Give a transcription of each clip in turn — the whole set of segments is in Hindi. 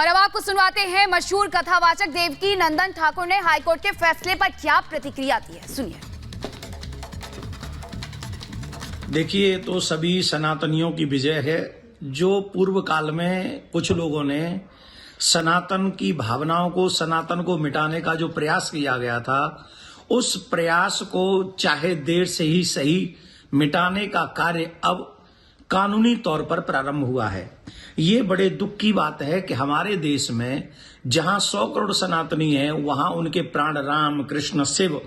और अब आपको सुनवाते हैं मशहूर कथावाचक देवकी नंदन ठाकुर ने हाईकोर्ट के फैसले पर क्या प्रतिक्रिया दी है, सुनिए। देखिए, तो सभी सनातनियों की विजय है। जो पूर्व काल में कुछ लोगों ने सनातन की भावनाओं को, सनातन को मिटाने का जो प्रयास किया गया था, उस प्रयास को चाहे देर से ही सही मिटाने का कार्य अब कानूनी तौर पर प्रारंभ हुआ है। ये बड़े दुख की बात है कि हमारे देश में जहां 100 करोड़ सनातनी हैं, वहां उनके प्राण राम, कृष्ण, शिव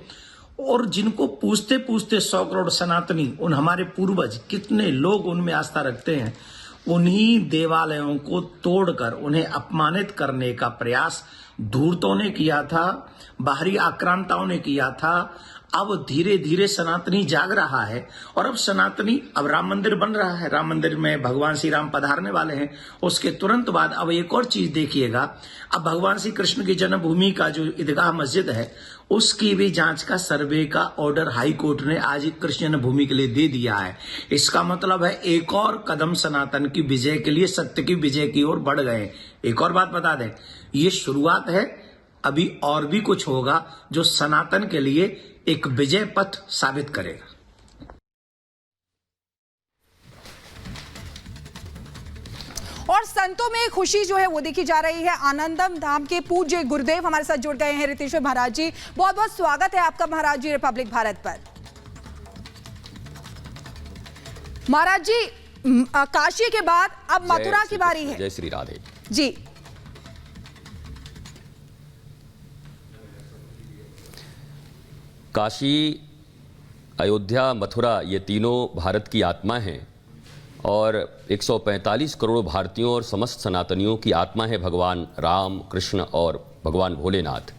और जिनको पूछते पूछते 100 करोड़ सनातनी, उन हमारे पूर्वज कितने लोग उनमें आस्था रखते हैं, उन्हीं देवालयों को तोड़कर उन्हें अपमानित करने का प्रयास धूर्तों ने किया था, बाहरी आक्रांताओं ने किया था। अब धीरे धीरे सनातनी जाग रहा है और अब सनातनी, अब राम मंदिर बन रहा है, राम मंदिर में भगवान श्री राम पधारने वाले हैं। उसके तुरंत बाद अब एक और चीज देखिएगा, अब भगवान श्री कृष्ण की जन्मभूमि का जो ईदगाह मस्जिद है, उसकी भी जांच का, सर्वे का ऑर्डर हाई कोर्ट ने आज कृष्ण जन्मभूमि के लिए दे दिया है। इसका मतलब है एक और कदम सनातन की विजय के लिए, सत्य की विजय की ओर बढ़ गए। एक और बात बता दें, ये शुरुआत है, अभी और भी कुछ होगा जो सनातन के लिए एक विजय पथ साबित करेगा। और संतों में खुशी जो है वो देखी जा रही है। आनंदम धाम के पूज्य गुरुदेव हमारे साथ जुड़ गए हैं। रितेश्वर महाराज जी, बहुत बहुत स्वागत है आपका महाराज जी रिपब्लिक भारत पर। महाराज जी, काशी के बाद अब मथुरा की बारी है। जय श्री राधे जी। काशी, अयोध्या, मथुरा, ये तीनों भारत की आत्मा हैं और 145 करोड़ भारतीयों और समस्त सनातनियों की आत्मा है भगवान राम, कृष्ण और भगवान भोलेनाथ।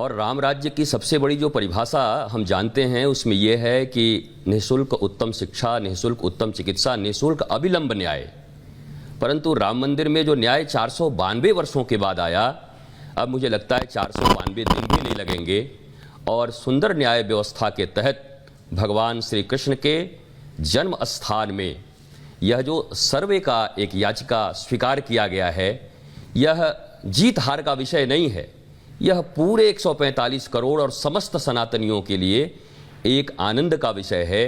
और राम राज्य की सबसे बड़ी जो परिभाषा हम जानते हैं उसमें यह है कि निःशुल्क उत्तम शिक्षा, निःशुल्क उत्तम चिकित्सा, निःशुल्क अविलंब न्याय। परंतु राम मंदिर में जो न्याय 492 वर्षों के बाद आया, अब मुझे लगता है 492 दिन भी नहीं लगेंगे और सुंदर न्याय व्यवस्था के तहत भगवान श्री कृष्ण के जन्म स्थान में यह जो सर्वे का एक याचिका स्वीकार किया गया है, यह जीत हार का विषय नहीं है। यह पूरे 145 करोड़ और समस्त सनातनियों के लिए एक आनंद का विषय है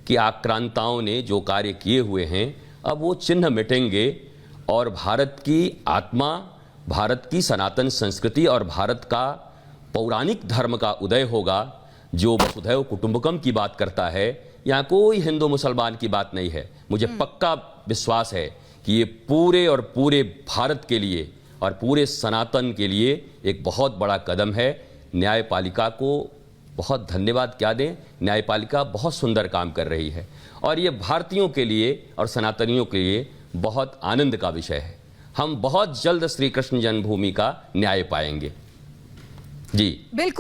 कि आक्रांताओं ने जो कार्य किए हुए हैं, अब वो चिन्ह मिटेंगे और भारत की आत्मा, भारत की सनातन संस्कृति और भारत का पौराणिक धर्म का उदय होगा, जो वसुधैव कुटुंबकम की बात करता है। यहाँ कोई हिंदू मुसलमान की बात नहीं है। मुझे पक्का विश्वास है कि ये पूरे और पूरे भारत के लिए और पूरे सनातन के लिए एक बहुत बड़ा कदम है। न्यायपालिका को बहुत धन्यवाद क्या दें, न्यायपालिका बहुत सुंदर काम कर रही है और ये भारतीयों के लिए और सनातनियों के लिए बहुत आनंद का विषय है। हम बहुत जल्द श्री कृष्ण जन्मभूमि का न्याय पाएंगे। जी बिल्कुल।